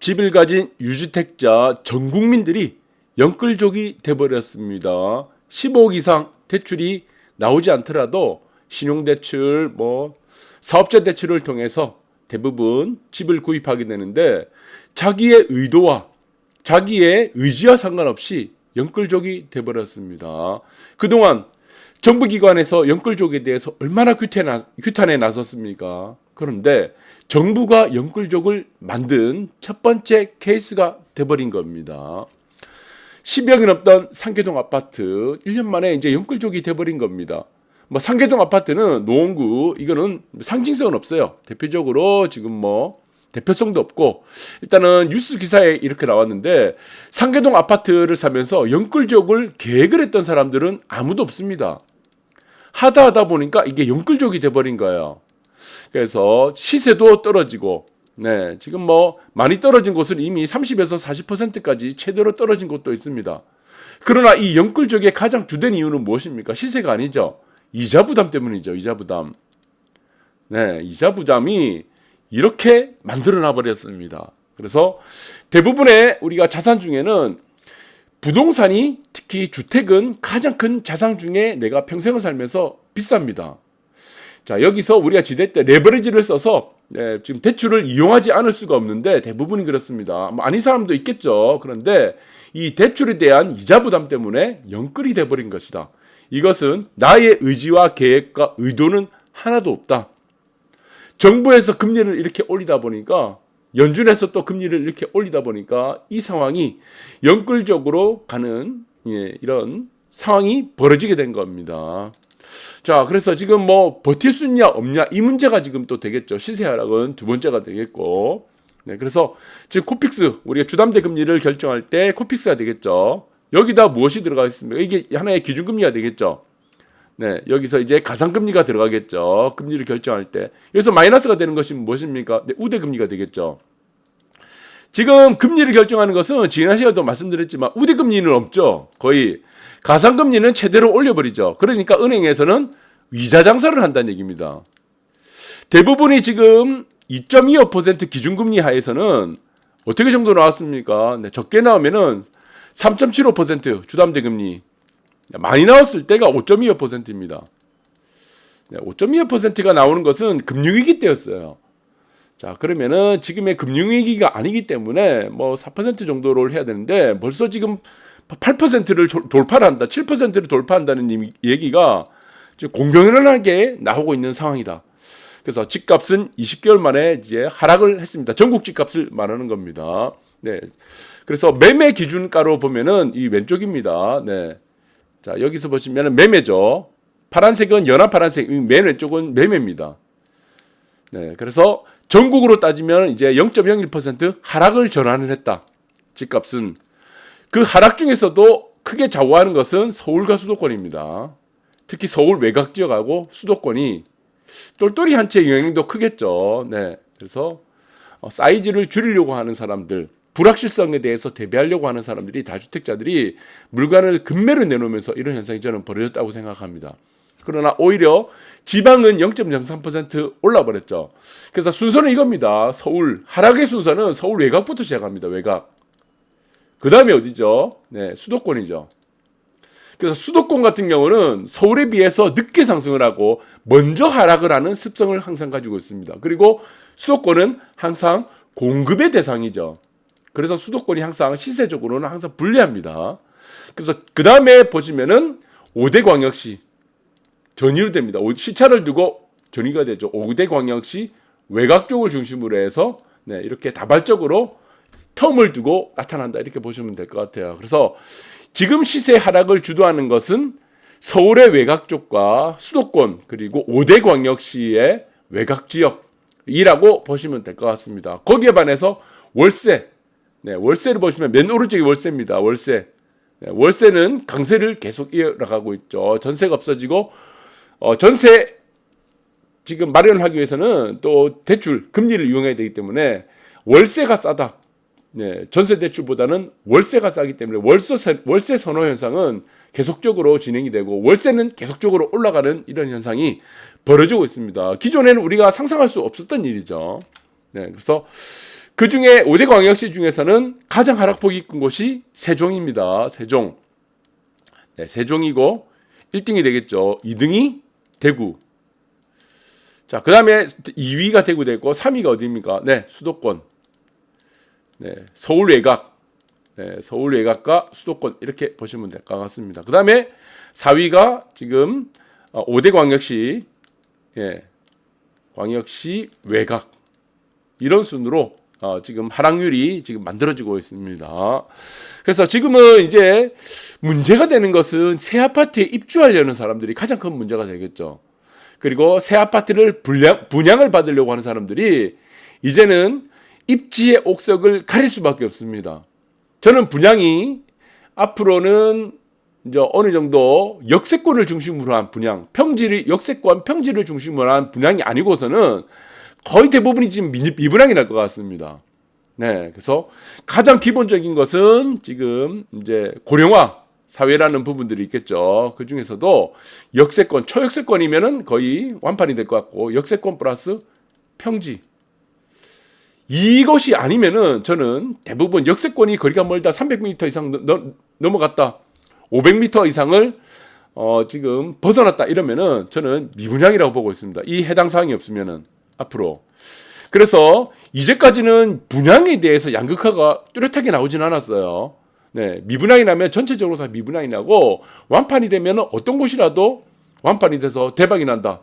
집을 가진 유주택자 전 국민들이 영끌족이 돼버렸습니다. 15억 이상 대출이 나오지 않더라도 신용대출, 사업자 대출을 통해서 대부분 집을 구입하게 되는데 자기의 의도와 자기의 의지와 상관없이 영끌족이 돼버렸습니다. 그동안 정부기관에서 영끌족에 대해서 얼마나 규탄에 나섰습니까? 그런데 정부가 영끌족을 만든 첫 번째 케이스가 돼버린 겁니다. 10억이 넘던 상계동 아파트 1년 만에 이제 영끌족이 돼버린 겁니다. 상계동 아파트는 노원구 이거는 상징성은 없어요. 대표적으로 지금 대표성도 없고 일단은 뉴스 기사에 이렇게 나왔는데 상계동 아파트를 사면서 영끌족을 계획을 했던 사람들은 아무도 없습니다. 하다 보니까 이게 영끌족이 돼버린 거예요. 그래서 시세도 떨어지고 지금 많이 떨어진 곳은 이미 30에서 40%까지 최대로 떨어진 곳도 있습니다. 그러나 이 영끌족의 가장 주된 이유는 무엇입니까? 시세가 아니죠. 이자 부담 때문이죠. 이자 부담. 이자 부담이 이렇게 만들어놔 버렸습니다. 그래서 대부분의 우리가 자산 중에는 부동산이 특히 주택은 가장 큰 자산 중에 내가 평생을 살면서 비쌉니다. 자, 여기서 우리가 지렛대 레버리지를 써서 지금 대출을 이용하지 않을 수가 없는데 대부분이 그렇습니다. 아닌 사람도 있겠죠. 그런데 이 대출에 대한 이자 부담 때문에 영끌이 돼버린 것이다. 이것은 나의 의지와 계획과 의도는 하나도 없다. 정부에서 금리를 이렇게 올리다 보니까 연준에서 또 금리를 이렇게 올리다 보니까 이 상황이 영끌적으로 가는 이런 상황이 벌어지게 된 겁니다. 자, 그래서 지금 버틸 수 있냐 없냐 이 문제가 지금 또 되겠죠. 시세 하락은 두 번째가 되겠고. 그래서 지금 코픽스 우리가 주담대 금리를 결정할 때 코픽스가 되겠죠. 여기다 무엇이 들어가 있습니까? 이게 하나의 기준금리가 되겠죠. 여기서 이제 가상금리가 들어가겠죠. 금리를 결정할 때. 여기서 마이너스가 되는 것이 무엇입니까? 우대금리가 되겠죠. 지금 금리를 결정하는 것은 지난 시간에도 말씀드렸지만 우대금리는 없죠. 거의. 가상금리는 최대로 올려버리죠. 그러니까 은행에서는 이자 장사를 한다는 얘기입니다. 대부분이 지금 2.25% 기준금리 하에서는 어떻게 정도 나왔습니까? 적게 나오면은 3.75% 주담대 금리. 많이 나왔을 때가 5.25%입니다. 5.25%가 나오는 것은 금융위기 때였어요. 자, 그러면은 지금의 금융위기가 아니기 때문에 4% 정도를 해야 되는데 벌써 지금 8%를 돌파를 한다, 7%를 돌파한다는 얘기가 지금 공공연하게 나오고 있는 상황이다. 그래서 집값은 20개월 만에 이제 하락을 했습니다. 전국 집값을 말하는 겁니다. 그래서 매매 기준가로 보면은 이 왼쪽입니다. 자, 여기서 보시면 매매죠. 파란색은 연한 파란색, 맨 왼쪽은 매매입니다. 그래서 전국으로 따지면 이제 0.01% 하락을 전환을 했다. 집값은. 그 하락 중에서도 크게 좌우하는 것은 서울과 수도권입니다. 특히 서울 외곽 지역하고 수도권이 똘똘이 한 채 영향도 크겠죠. 그래서 사이즈를 줄이려고 하는 사람들, 불확실성에 대해서 대비하려고 하는 사람들이 다주택자들이 물건을 급매로 내놓으면서 이런 현상이 저는 벌어졌다고 생각합니다. 그러나 오히려 지방은 0.03% 올라버렸죠. 그래서 순서는 이겁니다. 서울 하락의 순서는 서울 외곽부터 시작합니다. 외곽. 그 다음에 어디죠? 수도권이죠. 그래서 수도권 같은 경우는 서울에 비해서 늦게 상승을 하고 먼저 하락을 하는 습성을 항상 가지고 있습니다. 그리고 수도권은 항상 공급의 대상이죠. 그래서 수도권이 항상 시세적으로는 항상 불리합니다. 그래서 그 다음에 보시면은 5대 광역시 전이로 됩니다. 시차를 두고 전이가 되죠. 5대 광역시 외곽 쪽을 중심으로 해서 이렇게 다발적으로 텀을 두고 나타난다. 이렇게 보시면 될 것 같아요. 그래서 지금 시세 하락을 주도하는 것은 서울의 외곽 쪽과 수도권 그리고 5대 광역시의 외곽 지역이라고 보시면 될 것 같습니다. 거기에 반해서 월세, 월세를 보시면 맨 오른쪽이 월세입니다. 월세는 강세를 계속 이어가고 있죠. 전세가 없어지고 전세 지금 마련하기 위해서는 또 대출 금리를 이용해야 되기 때문에 월세가 싸다. 전세 대출보다는 월세가 싸기 때문에 월세 선호 현상은 계속적으로 진행이 되고 월세는 계속적으로 올라가는 이런 현상이 벌어지고 있습니다. 기존에는 우리가 상상할 수 없었던 일이죠. 그래서 그 중에 5대 광역시 중에서는 가장 하락폭이 큰 곳이 세종입니다. 세종. 네, 세종이고 1등이 되겠죠. 2등이 대구. 자, 그 다음에 2위가 대구 되고 3위가 어디입니까? 네, 수도권. 네, 서울 외곽. 네, 서울 외곽과 수도권 이렇게 보시면 될 것 같습니다. 그 다음에 4위가 지금 5대 광역시, 예, 광역시 외곽. 이런 순으로 지금 하락률이 지금 만들어지고 있습니다. 그래서 지금은 이제 문제가 되는 것은 새 아파트에 입주하려는 사람들이 가장 큰 문제가 되겠죠. 그리고 새 아파트를 분양을 받으려고 하는 사람들이 이제는 입지의 옥석을 가릴 수밖에 없습니다. 저는 분양이 앞으로는 이제 어느 정도 역세권을 중심으로 한 분양, 역세권 평지를 중심으로 한 분양이 아니고서는 거의 대부분이 지금 미분양이 날 것 같습니다. 네, 그래서 가장 기본적인 것은 지금 이제 고령화 사회라는 부분들이 있겠죠. 그 중에서도 역세권, 초역세권이면은 거의 완판이 될 것 같고, 역세권 플러스 평지. 이것이 아니면은 저는 대부분 역세권이 거리가 멀다, 300m 이상 넘어갔다, 500m 이상을 지금 벗어났다 이러면은 저는 미분양이라고 보고 있습니다. 이 해당 사항이 없으면은 앞으로. 그래서 이제까지는 분양에 대해서 양극화가 뚜렷하게 나오진 않았어요. 네, 미분양이 나면 전체적으로 다 미분양이 나고 완판이 되면 어떤 곳이라도 완판이 돼서 대박이 난다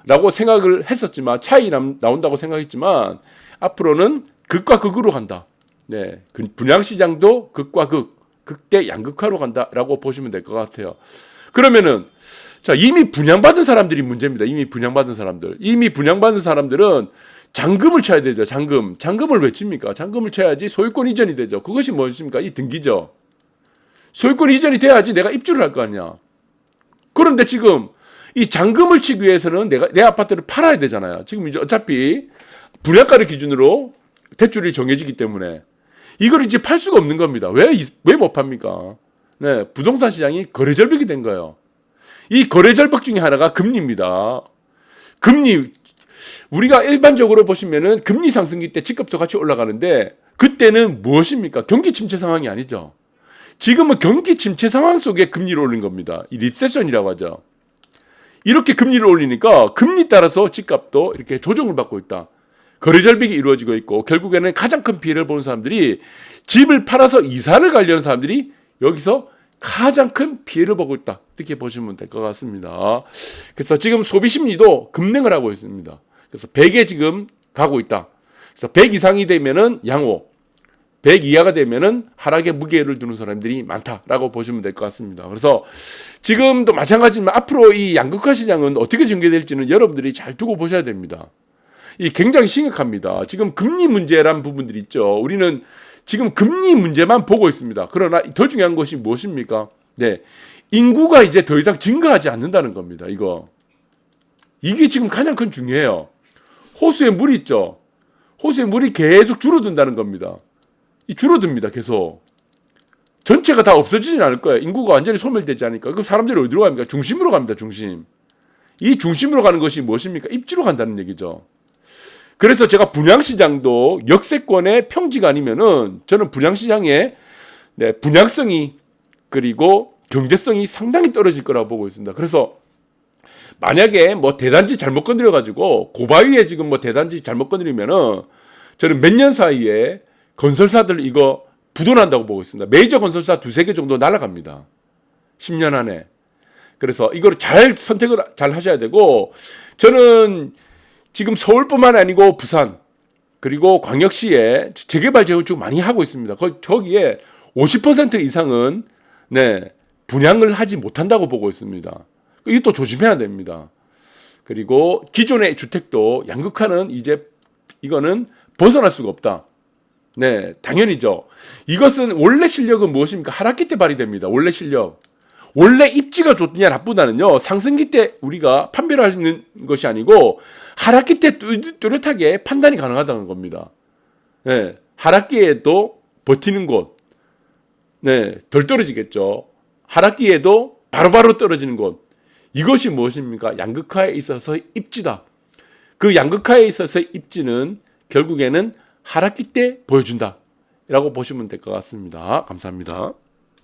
라고 생각을 했었지만, 차이 나온다고 생각했지만 앞으로는 극과 극으로 간다. 네, 분양시장도 극과 극대 양극화로 간다라고 보시면 될 것 같아요. 그러면은 자, 이미 분양받은 사람들이 문제입니다. 이미 분양받은 사람들은 잔금을 쳐야 되죠. 잔금을 왜 칩니까? 잔금을 쳐야지 소유권 이전이 되죠. 그것이 무엇입니까? 이 등기죠. 소유권 이전이 돼야지 내가 입주를 할 거 아니야. 그런데 지금 이 잔금을 치기 위해서는 내 아파트를 팔아야 되잖아요. 지금 이제 어차피 분양가를 기준으로 대출이 정해지기 때문에 이걸 이제 팔 수가 없는 겁니다. 왜 못 팝니까? 네, 부동산 시장이 거래절벽이 된 거예요. 이 거래절벽 중에 하나가 금리입니다. 금리, 우리가 일반적으로 보시면은 금리 상승기 때 집값도 같이 올라가는데 그때는 무엇입니까? 경기 침체 상황이 아니죠. 지금은 경기 침체 상황 속에 금리를 올린 겁니다. 이 리세션이라고 하죠. 이렇게 금리를 올리니까 금리 따라서 집값도 이렇게 조정을 받고 있다. 거래절벽이 이루어지고 있고, 결국에는 가장 큰 피해를 보는 사람들이 집을 팔아서 이사를 가려는 사람들이 여기서 가장 큰 피해를 보고 있다. 이렇게 보시면 될 것 같습니다. 그래서 지금 소비 심리도 급등을 하고 있습니다. 그래서 100에 지금 가고 있다. 그래서 100 이상이 되면은 양호, 100 이하가 되면은 하락에 무게를 두는 사람들이 많다라고 보시면 될 것 같습니다. 그래서 지금도 마찬가지지만 앞으로 이 양극화 시장은 어떻게 전개될지는 여러분들이 잘 두고 보셔야 됩니다. 이 굉장히 심각합니다. 지금 금리 문제란 부분들이 있죠. 우리는 지금 금리 문제만 보고 있습니다. 그러나 더 중요한 것이 무엇입니까? 네, 인구가 이제 더 이상 증가하지 않는다는 겁니다. 이게 지금 가장 큰 중요해요. 호수에 물이 있죠. 호수에 물이 계속 줄어든다는 겁니다. 줄어듭니다. 계속. 전체가 다 없어지진 않을 거예요. 인구가 완전히 소멸되지 않으니까. 그럼 사람들이 어디로 갑니까? 중심으로 갑니다. 중심. 이 중심으로 가는 것이 무엇입니까? 입지로 간다는 얘기죠. 그래서 제가 분양시장도 역세권의 평지가 아니면은 저는 분양시장의 분양성이 그리고 경제성이 상당히 떨어질 거라고 보고 있습니다. 그래서 만약에 뭐 대단지 잘못 건드려가지고 고바위에 지금 뭐 대단지 잘못 건드리면은 저는 몇 년 사이에 건설사들 이거 부도난다고 보고 있습니다. 메이저 건설사 2-3개 정도 날아갑니다. 10년 안에. 그래서 이걸 선택을 잘 하셔야 되고, 저는 지금 서울뿐만 아니고 부산 그리고 광역시에 재개발 재건축 많이 하고 있습니다. 저기에 50% 이상은 분양을 하지 못한다고 보고 있습니다. 이것도 조심해야 됩니다. 그리고 기존의 주택도 양극화는 이거는 벗어날 수가 없다. 네, 당연히죠. 이것은 원래 실력은 무엇입니까? 하락기 때 발휘됩니다. 원래 실력. 원래 입지가 좋느냐 나쁘다는요, 상승기 때 우리가 판별을 하는 것이 아니고 하락기 때 뚜렷하게 판단이 가능하다는 겁니다. 네, 하락기에도 버티는 곳, 덜 떨어지겠죠. 하락기에도 바로바로 떨어지는 곳, 이것이 무엇입니까? 양극화에 있어서 입지다. 그 양극화에 있어서 입지는 결국에는 하락기 때 보여준다 라고 보시면 될 것 같습니다. 감사합니다.